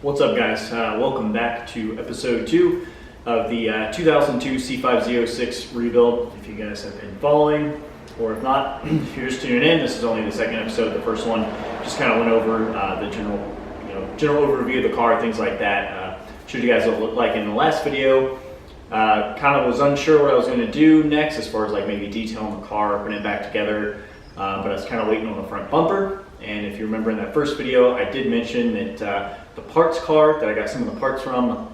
What's up, guys? Welcome back to episode 2 of the 2002 C5Z06 Rebuild. If you guys have been following, or if not, if you're just tuning in, this is only the second episode. The first one just kind of went over the general overview of the car, things like that. Showed you guys what it looked like in the last video. Kind of was unsure what I was going to do next as far as like maybe detailing the car, putting it back together, but I was kind of waiting on the front bumper. And if you remember in that first video, I did mention that the parts car that I got some of the parts from,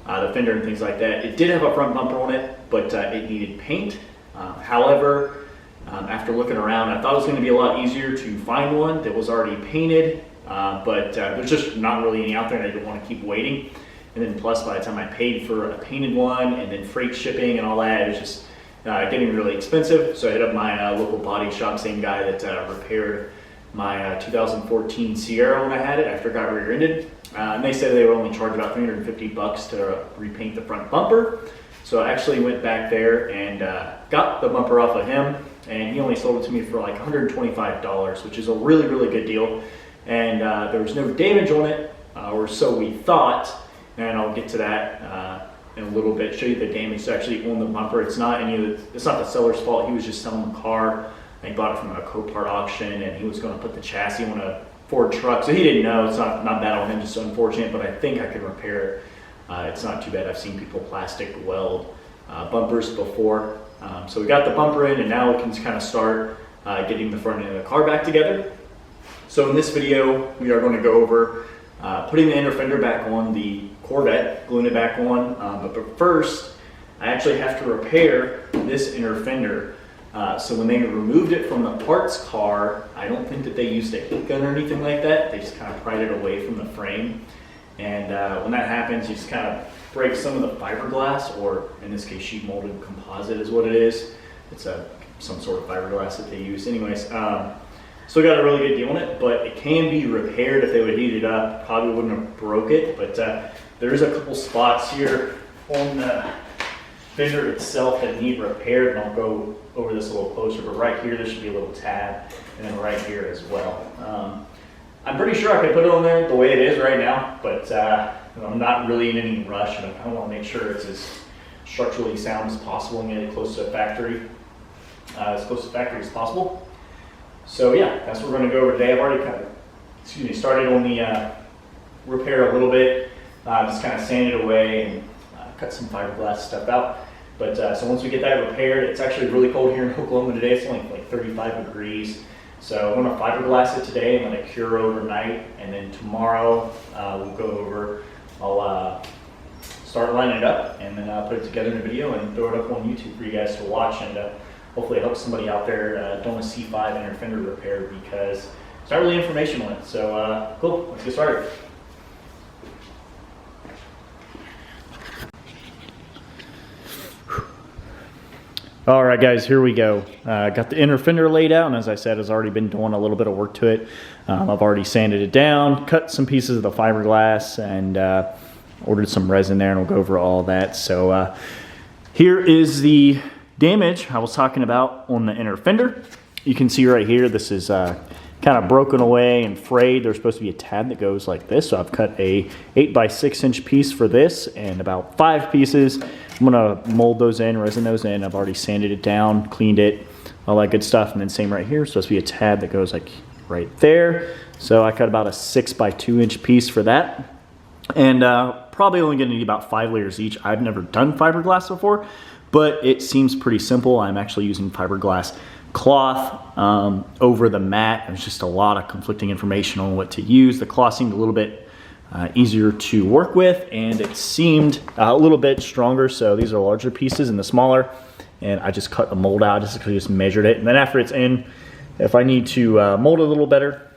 the Fender and things like that, it did have a front bumper on it, but it needed paint. However, after looking around, I thought it was going to be a lot easier to find one that was already painted, but there's just not really any out there, and I didn't want to keep waiting. And then plus, by the time I paid for a painted one and then freight shipping and all that, it was just getting really expensive. So I hit up my local body shop, same guy that repaired my 2014 Sierra when I had it after it got rear-ended. And they said they would only charge about $350 to repaint the front bumper. So I actually went back there and got the bumper off of him, and he only sold it to me for like $125, which is a really, really good deal. And there was no damage on it, or so we thought, and I'll get to that in a little bit, show you the damage actually on the bumper. It's not it's not the seller's fault. He was just selling the car. He bought it from a Copart auction, and he was going to put the chassis on a Ford truck, so he didn't know. It's not bad on him, just unfortunate, but I think I could repair it. It's not too bad. I've seen people plastic weld bumpers before. So we got the bumper in, and now we can kind of start getting the front end of the car back together. So in this video, we are going to go over putting the inner fender back on the Corvette, gluing it back on, but first, I actually have to repair this inner fender. So when they removed it from the parts car, I don't think that they used a heat gun or anything like that. They just kind of pried it away from the frame. And when that happens, you just kind of break some of the fiberglass, or in this case, sheet molded composite is what it is. It's some sort of fiberglass that they use. Anyways, so we got a really good deal on it, but it can be repaired if they would heat it up. Probably wouldn't have broke it, but there's a couple spots here on the fender itself that need repaired, and I'll go over this a little closer, but right here there should be a little tab, and then right here as well. I'm pretty sure I could put it on there the way it is right now, but I'm not really in any rush, and I want to make sure it's as structurally sound as possible and get it close to factory, as close to factory as possible. So yeah, that's what we're going to go over today. I've already kind of, started on the repair a little bit, just kind of sanded away and cut some fiberglass stuff out. But so once we get that repaired, it's actually really cold here in Oklahoma today. It's only like 35 degrees. So I'm going to fiberglass it today and let it cure overnight. And then tomorrow we'll go over, I'll start lining it up and then put it together in a video and throw it up on YouTube for you guys to watch. And hopefully it helps somebody out there doing a C5 inner fender repair, because there's not really information on it. So cool, let's get started. All right, guys, here we go. Got the inner fender laid out, and as I said, has already been doing a little bit of work to it. I've already sanded it down, cut some pieces of the fiberglass, and ordered some resin there, and we'll go over all that. So here is the damage I was talking about on the inner fender. You can see right here, this is kind of broken away and frayed. There's supposed to be a tab that goes like this, so I've cut a 8x6 inch piece for this and about 5 pieces. I'm gonna mold those in, resin those in. I've already sanded it down, cleaned it, all that good stuff. And then same right here, supposed to be a tab that goes like right there. So I cut about a 6x2 inch piece for that. And probably only gonna need about 5 layers each. I've never done fiberglass before, but it seems pretty simple. I'm actually using fiberglass cloth over the mat. There's just a lot of conflicting information on what to use. The cloth seemed a little bit easier to work with, and it seemed a little bit stronger. So these are larger pieces and the smaller, and I just cut the mold out, just measured it. And then after it's in, if I need to mold it a little better,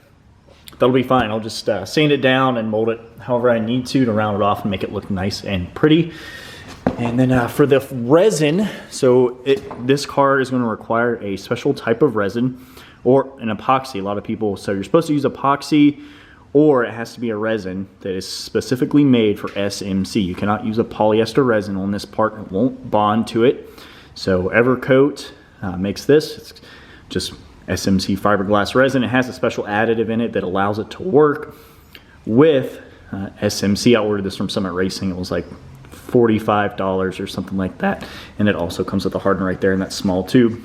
that'll be fine. I'll just sand it down and mold it however I need to round it off and make it look nice and pretty. And then for the resin, so this car is going to require a special type of resin or an epoxy. A lot of people, so you're supposed to use epoxy, or it has to be a resin that is specifically made for SMC. You cannot use a polyester resin on this part. It won't bond to it. So Evercoat makes this. It's just SMC fiberglass resin. It has a special additive in it that allows it to work with SMC. I ordered this from Summit Racing. It was like $45 or something like that. And it also comes with a hardener right there in that small tube.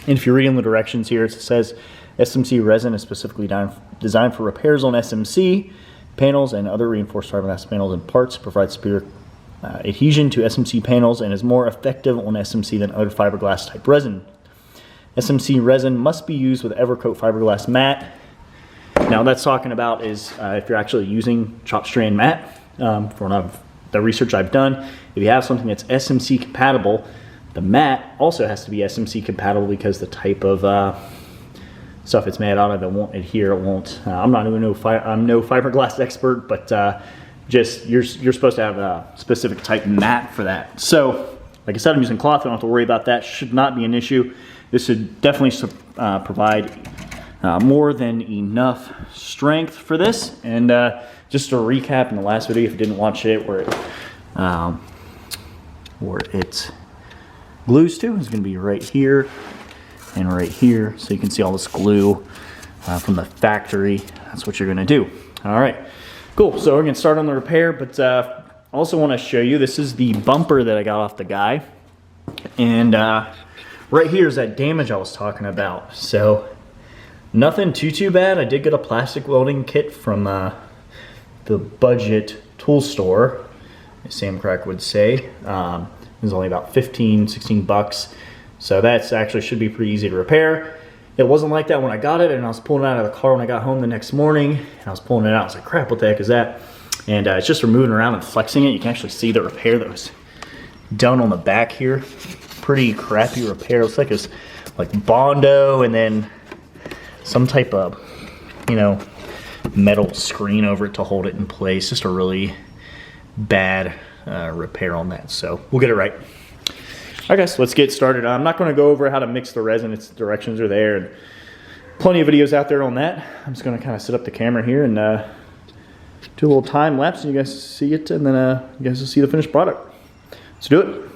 And if you're reading the directions here, it says SMC resin is specifically designed for repairs on SMC panels and other reinforced fiberglass panels and parts, provides superior adhesion to SMC panels, and is more effective on SMC than other fiberglass type resin. SMC resin must be used with Evercoat fiberglass mat. Now that's talking about is if you're actually using chop strand mat. For the research I've done, if you have something that's SMC compatible, the mat also has to be SMC compatible because the type of stuff it's made out of, it won't adhere, it won't. I'm no fiberglass expert, but just you're supposed to have a specific type mat for that. So, like I said, I'm using cloth. I don't have to worry about that. Should not be an issue. This should definitely provide more than enough strength for this. And just to recap in the last video, if you didn't watch it, where it glues to is going to be right here and right here, so you can see all this glue from the factory. That's what you're going to do. All right, cool. So we're going to start on the repair, but also want to show you, this is the bumper that I got off the guy, and right here is that damage I was talking about. So nothing too bad. I did get a plastic welding kit from the budget tool store, as Sam Crack would say. It was only about 15-16 bucks. So that's actually should be pretty easy to repair. It wasn't like that when I got it, and I was pulling it out of the car when I got home the next morning, and I was pulling it out. I was like, crap, what the heck is that? And it's just for moving around and flexing it. You can actually see the repair that was done on the back here. Pretty crappy repair. It looks like it's like Bondo and then some type of, metal screen over it to hold it in place. Just a really bad repair on that. So we'll get it right. All right, guys, let's get started. I'm not going to go over how to mix the resin. Its directions are there, and plenty of videos out there on that. I'm just going to kind of set up the camera here and do a little time lapse, and you guys see it, and then you guys will see the finished product. Let's do it.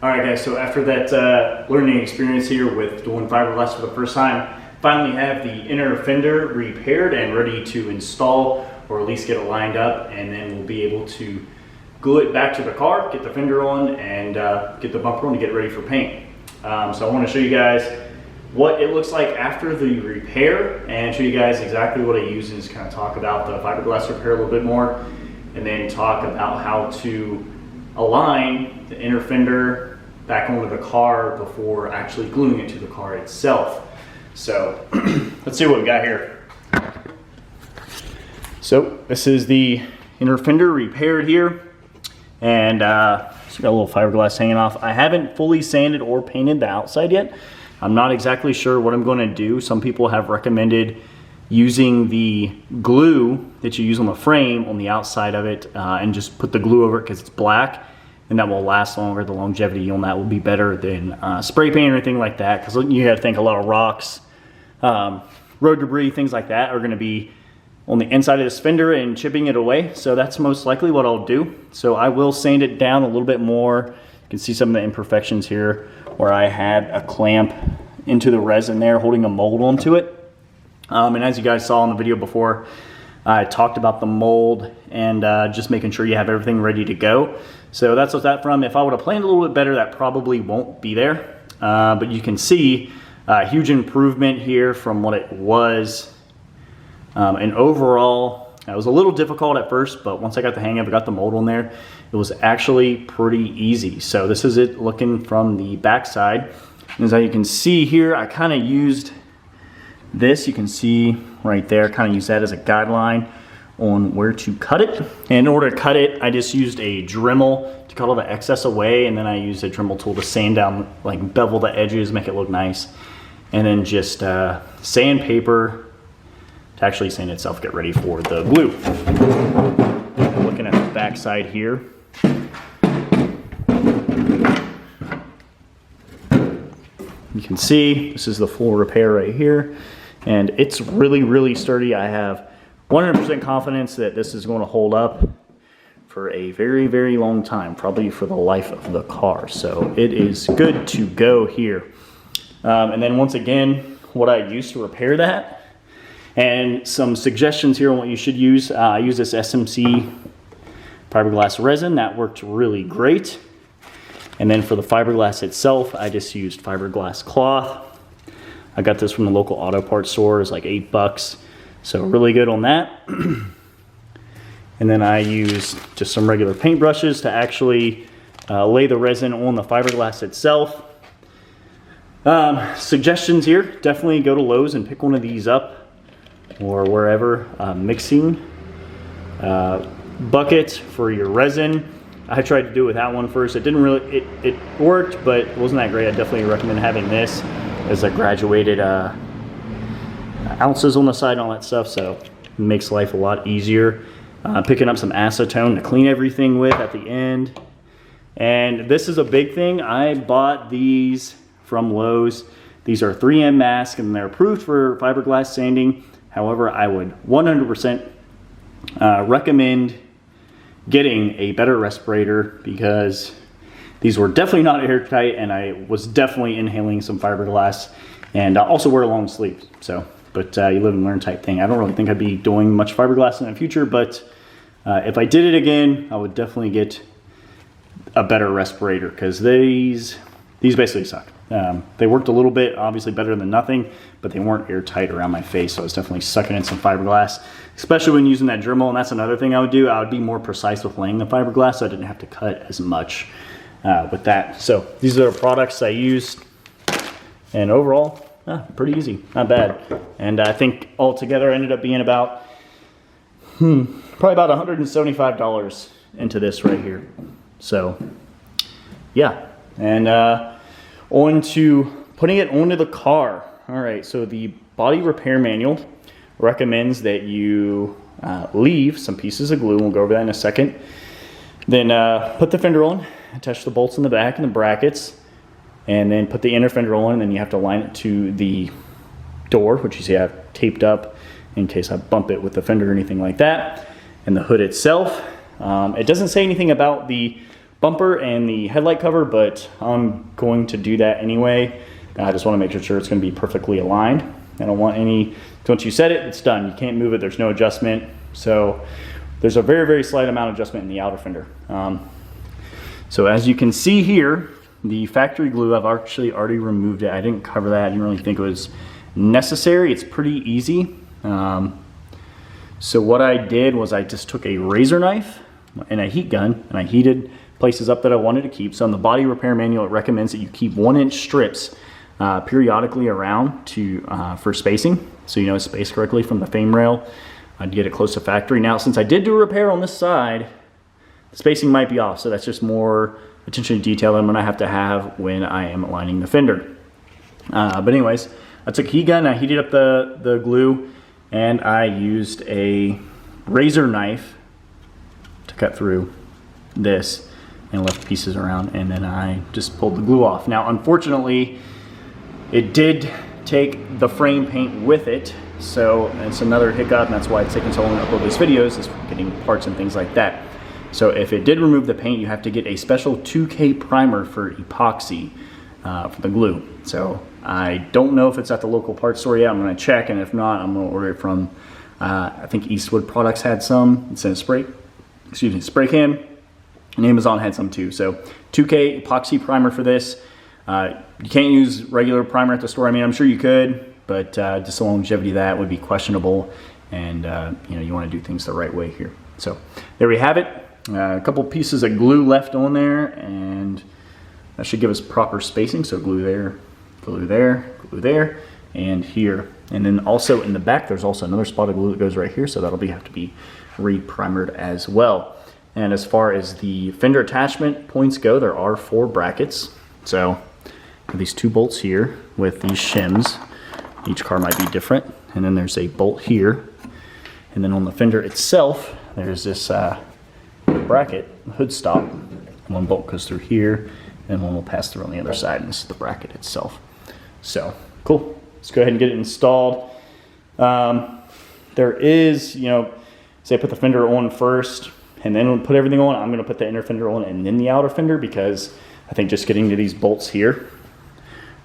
All right, guys, so after that learning experience here with doing fiberglass for the first time, finally have the inner fender repaired and ready to install, or at least get it lined up, and then we'll be able to glue it back to the car, get the fender on, and get the bumper on to get ready for paint. So I want to show you guys what it looks like after the repair and show you guys exactly what I use, and just kind of talk about the fiberglass repair a little bit more, and then talk about how to align the inner fender back onto the car before actually gluing it to the car itself. So let's see what we got here. So this is the inner fender repaired here, and it's got a little fiberglass hanging off. I haven't fully sanded or painted the outside yet. I'm not exactly sure what I'm going to do. Some people have recommended using the glue that you use on the frame on the outside of it, and just put the glue over it because it's black, and that will last longer. The longevity on that will be better than spray paint or anything like that, because you got to think a lot of rocks, road debris, things like that are going to be on the inside of this fender and chipping it away. So that's most likely what I'll do. So I will sand it down a little bit more. You can see some of the imperfections here where I had a clamp into the resin there holding a mold onto it. And as you guys saw in the video before, I talked about the mold and just making sure you have everything ready to go. So that's what's that from. If I would have planned a little bit better, that probably won't be there. But you can see a huge improvement here from what it was. And overall, it was a little difficult at first, but once I got the hang of it, got the mold on there, it was actually pretty easy. So this is it looking from the back side. And as you can see here, I kind of used this. You can see right there, kind of use that as a guideline on where to cut it. And in order to cut it, I just used a Dremel to cut all the excess away, and then I used a Dremel tool to sand down, like bevel the edges, make it look nice, and then just sandpaper to actually sand itself, get ready for the glue. Looking at the back side here, you can see this is the full repair right here, and it's really sturdy. I have 100% confidence that this is going to hold up for a very long time, probably for the life of the car. So it is good to go here. And then once again, what I used to repair that, and some suggestions here on what you should use. I use this Smc Fiberglass Resin. That worked really great. And then for the fiberglass itself, I just used fiberglass cloth. I got this from the local auto parts store. It's like $8. So really good on that. And then I used just some regular paint brushes to actually lay the resin on the fiberglass itself. Suggestions here, definitely go to Lowe's and pick one of these up, or wherever. Mixing bucket for your resin. I tried to do it with that one first. It didn't really, it worked, but it wasn't that great. I definitely recommend having this as a graduated ounces on the side and all that stuff, so it makes life a lot easier. Picking up some acetone to clean everything with at the end. And this is a big thing. I bought these from Lowe's. These are 3M masks, and they're approved for fiberglass sanding. However, I would 100% recommend getting a better respirator, because these were definitely not airtight, and I was definitely inhaling some fiberglass. And I also wear long sleeves, so, but you live and learn type thing. I don't really think I'd be doing much fiberglass in the future, but if I did it again, I would definitely get a better respirator, because these basically suck. They worked a little bit, obviously better than nothing, but they weren't airtight around my face, so I was definitely sucking in some fiberglass, especially when using that Dremel. And that's another thing I would do. I would be more precise with laying the fiberglass, so I didn't have to cut as much with that. So these are the products I used, and overall, pretty easy, not bad. And I think altogether ended up being about, probably about $175 into this right here. So yeah, and on to putting it onto the car. All right, so the body repair manual recommends that you leave some pieces of glue. We'll go over that in a second. Then put the fender on, attach the bolts in the back and the brackets, and then put the inner fender on, and then you have to align it to the door, which you see I have taped up in case I bump it with the fender or anything like that, and the hood itself. It doesn't say anything about the bumper and the headlight cover, but I'm going to do that anyway. I just want to make sure it's going to be perfectly aligned. I don't want any, once you set it, it's done. You can't move it, there's no adjustment. So there's a very, very slight amount of adjustment in the outer fender. So as you can see here, the factory glue, I've actually already removed it. I didn't cover that, I didn't really think it was necessary. It's pretty easy. So what I did was I just took a razor knife and a heat gun, and I heated places up that I wanted to keep. So in the body repair manual, it recommends that you keep 1-inch strips periodically around for spacing, so you know it's spaced correctly from the frame rail. I'd get it close to factory. Now, since I did do a repair on this side, the spacing might be off, so that's just more attention to detail that I'm gonna have to have when I am aligning the fender. But anyways, I took a heat gun, I heated up the glue, and I used a razor knife to cut through this and left pieces around, and then I just pulled the glue off. Now, unfortunately, it did take the frame paint with it, so it's another hiccup, and that's why it's taking so long to upload these videos, is getting parts and things like that. So if it did remove the paint, you have to get a special 2K primer for epoxy for the glue. So I don't know if it's at the local parts store yet. I'm going to check, and if not, I'm going to order it from, I think Eastwood Products had some. It's in a spray can. And Amazon had some too. So 2K epoxy primer for this. You can't use regular primer at the store. I mean, I'm sure you could, but just the longevity of that would be questionable, and you know, you want to do things the right way here. So there we have it. A couple pieces of glue left on there, and that should give us proper spacing. So glue there, glue there, glue there, and here. And then also in the back, there's also another spot of glue that goes right here, so that'll have to be re-primered as well. And as far as the fender attachment points go, there are 4 brackets. So these 2 bolts here with these shims. Each car might be different. And then there's a bolt here. And then on the fender itself, there's this bracket, hood stop. One bolt goes through here, and one will pass through on the other side, and this is the bracket itself. So, cool. Let's go ahead and get it installed. There is, you know, say I put the fender on first, and then we'll put everything on. I'm going to put the inner fender on and then the outer fender, because I think just getting to these bolts here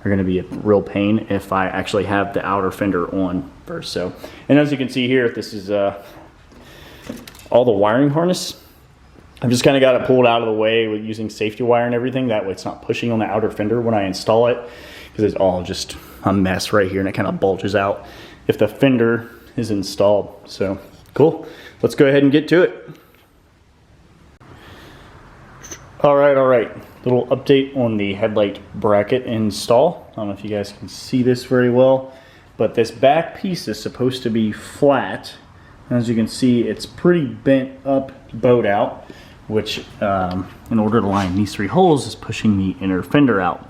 are going to be a real pain if I actually have the outer fender on first. So, and as you can see here, this is all the wiring harness. I've just kind of got it pulled out of the way with using safety wire and everything. That way it's not pushing on the outer fender when I install it, because it's all just a mess right here, and it kind of bulges out if the fender is installed. So cool. Let's go ahead and get to it. All right. Little update on the headlight bracket install. I don't know if you guys can see this very well, but this back piece is supposed to be flat. As you can see, it's pretty bent up, bowed out, which in order to line these 3 holes is pushing the inner fender out.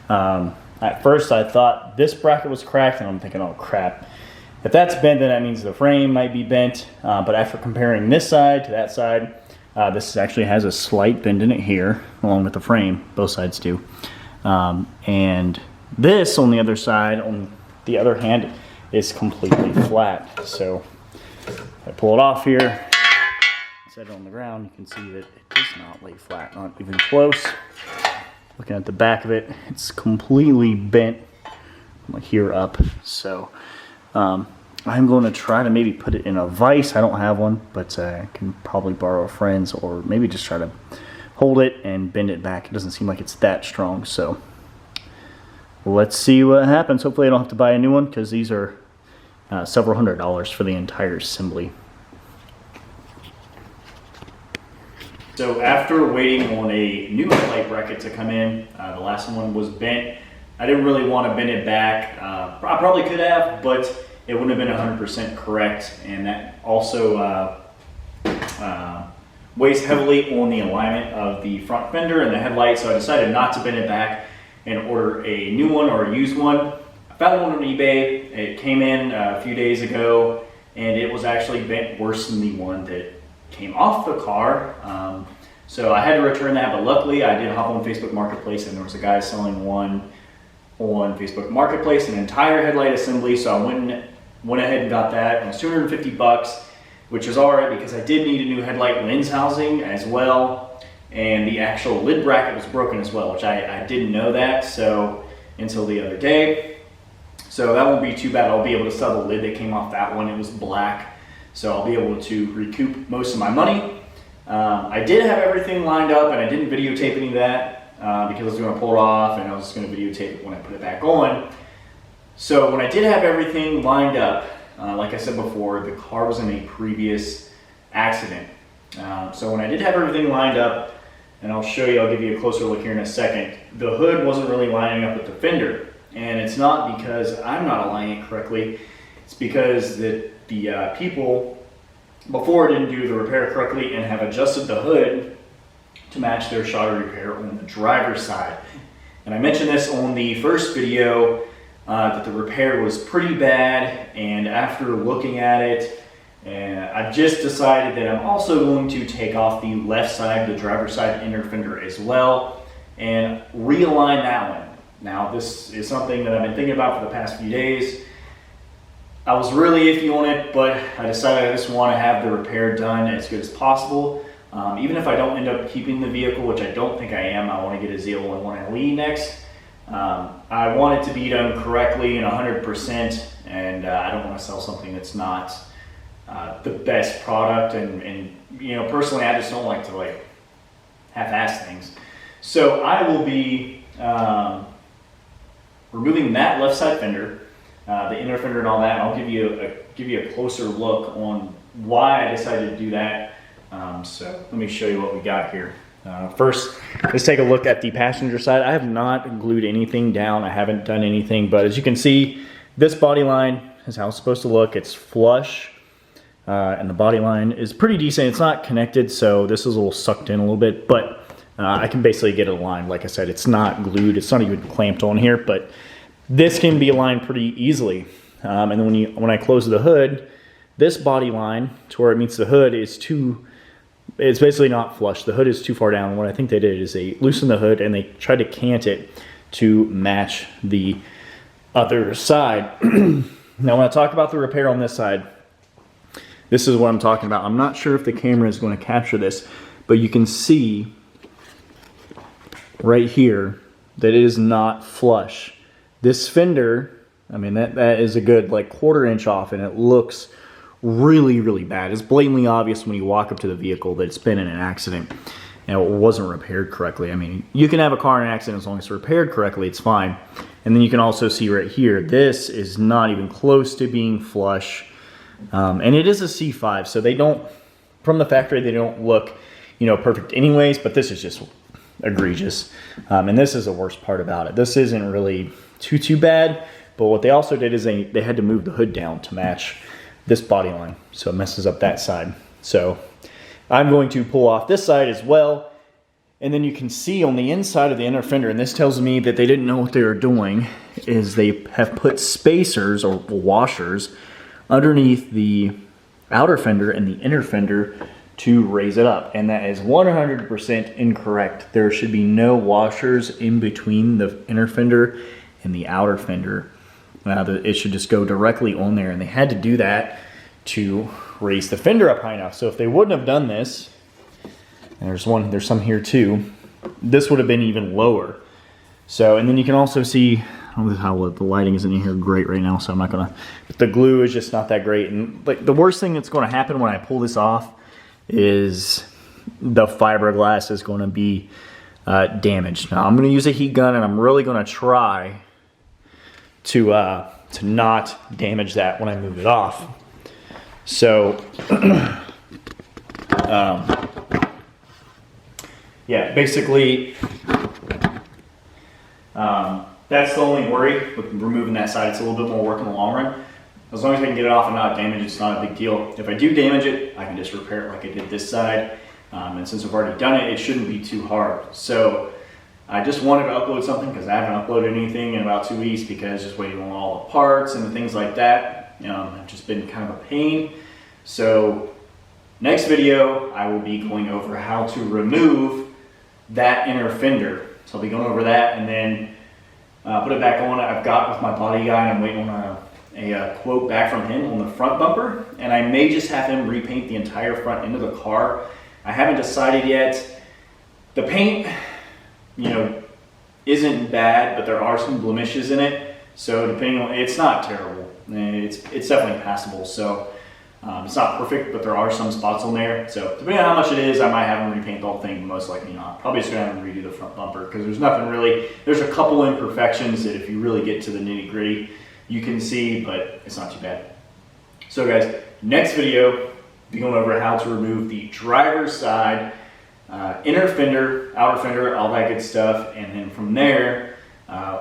At first I thought this bracket was cracked, and I'm thinking, oh crap. If that's bent, then that means the frame might be bent. But after comparing this side to that side, this actually has a slight bend in it here, along with the frame. Both sides do. And this on the other side, on the other hand, is completely flat. So if I pull it off here, set it on the ground, you can see that it does not lay flat, not even close. Looking at the back of it, it's completely bent from like here up. So I'm going to try to maybe put it in a vise. I don't have one, but I can probably borrow a friend's, or maybe just try to hold it and bend it back. It doesn't seem like it's that strong, so let's see what happens. Hopefully I don't have to buy a new one, because these are several $100s for the entire assembly. So after waiting on a new headlight bracket to come in, the last one was bent. I didn't really want to bend it back. I probably could have, but it wouldn't have been 100% correct, and that also weighs heavily on the alignment of the front fender and the headlight, so I decided not to bend it back and order a new one or a used one. I found one on eBay. It came in a few days ago, and it was actually bent worse than the one that came off the car. So I had to return that, but luckily I did hop on Facebook Marketplace, and there was a guy selling one on Facebook Marketplace, an entire headlight assembly. So I went ahead and got that. It was $250, which is all right, because I did need a new headlight lens housing as well. and the actual lid bracket was broken as well, which I didn't know that so until the other day. So that won't be too bad. I'll be able to sell the lid that came off that one. It was black, so I'll be able to recoup most of my money. I did have everything lined up, and I didn't videotape any of that because I was going to pull it off, and I was just going to videotape it when I put it back on. So when I did have everything lined up, like I said before, the car was in a previous accident. So when I did have everything lined up, and I'll show you, I'll give you a closer look here in a second, the hood wasn't really lining up with the fender. And it's not because I'm not aligning it correctly, it's because the people before didn't do the repair correctly and have adjusted the hood to match their shoddy repair on the driver's side. And I mentioned this on the first video, that the repair was pretty bad, and after looking at it, I've just decided that I'm also going to take off the left side, the driver's side inner fender as well, and realign that one. Now, this is something that I've been thinking about for the past few days. I was really iffy on it, but I decided I just want to have the repair done as good as possible. Even if I don't end up keeping the vehicle, which I don't think I am, I want to get a Z01 LE next. I want it to be done correctly and 100%, and I don't want to sell something that's not the best product. And you know, personally, I just don't like to half-ass things. So I will be removing that left side fender, the inner fender and all that. I'll give you a closer look on why I decided to do that. So let me show you what we got here. First, let's take a look at the passenger side. I have not glued anything down. I haven't done anything, but as you can see, this body line is how it's supposed to look. It's flush, and the body line is pretty decent. It's not connected, so this is a little sucked in a little bit, but I can basically get it aligned. Like I said, it's not glued. It's not even clamped on here, but this can be aligned pretty easily. And then when I close the hood, this body line to where it meets the hood is it's basically not flush. The hood is too far down. What I think they did is they loosened the hood and they tried to cant it to match the other side. Now, when I talk about the repair on this side, this is what I'm talking about. I'm not sure if the camera is going to capture this, but you can see right here that it is not flush. This fender, I mean, that is a good quarter inch off, and it looks really, really bad. It's blatantly obvious when you walk up to the vehicle that it's been in an accident and it wasn't repaired correctly. I mean, you can have a car in an accident as long as it's repaired correctly, it's fine. And then you can also see right here, this is not even close to being flush. And it is a C5, so they don't, from the factory, they don't look, perfect anyways, but this is just egregious. And this is the worst part about it. This isn't really too bad, but what they also did is they had to move the hood down to match this body line, so it messes up that side. So I'm going to pull off this side as well, and then you can see on the inside of the inner fender, and this tells me that they didn't know what they were doing, is they have put spacers or washers underneath the outer fender and the inner fender to raise it up, and that is 100% incorrect. There should be no washers in between the inner fender and the outer fender. It should just go directly on there, and they had to do that to raise the fender up high enough. So if they wouldn't have done this, and there's some here too, this would have been even lower. So, and then you can also see, I don't know how the lighting isn't in here great right now, so I'm not gonna, but the glue is just not that great. And the worst thing that's gonna happen when I pull this off is the fiberglass is gonna be damaged. Now I'm gonna use a heat gun, and I'm really gonna try to not damage that when I move it off. So, yeah, basically, that's the only worry with removing that side. It's a little bit more work in the long run. As long as I can get it off and not damage it, it's not a big deal. If I do damage it, I can just repair it like I did this side. And since I've already done it, it shouldn't be too hard. So I just wanted to upload something because I haven't uploaded anything in about 2 weeks because just waiting on all the parts and things like that. I've just been kind of a pain. So next video, I will be going over how to remove that inner fender. So I'll be going over that and then put it back on. I've got with my body guy, and I'm waiting on a quote back from him on the front bumper. And I may just have him repaint the entire front end of the car. I haven't decided yet. The paint, you know, isn't bad, but there are some blemishes in it. So depending on, it's not terrible. It's definitely passable. So it's not perfect, but there are some spots on there. So depending on how much it is, I might have them repaint the whole thing, but most likely not. Probably just gonna have them redo the front bumper because there's nothing really, there's a couple imperfections that if you really get to the nitty gritty, you can see, but it's not too bad. So guys, next video, be going over how to remove the driver's side, inner fender, outer fender, all that good stuff. And then from there,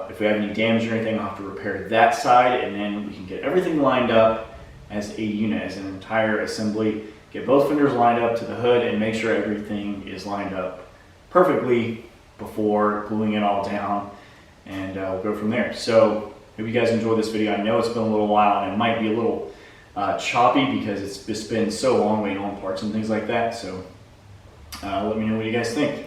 if we have any damage or anything, I'll have to repair that side, and then we can get everything lined up as a unit, as an entire assembly. Get both fenders lined up to the hood and make sure everything is lined up perfectly before gluing it all down, and we'll go from there. So hope you guys enjoyed this video. I know it's been a little while and it might be a little choppy because it's just been so long waiting on parts and things like that. So let me know what you guys think.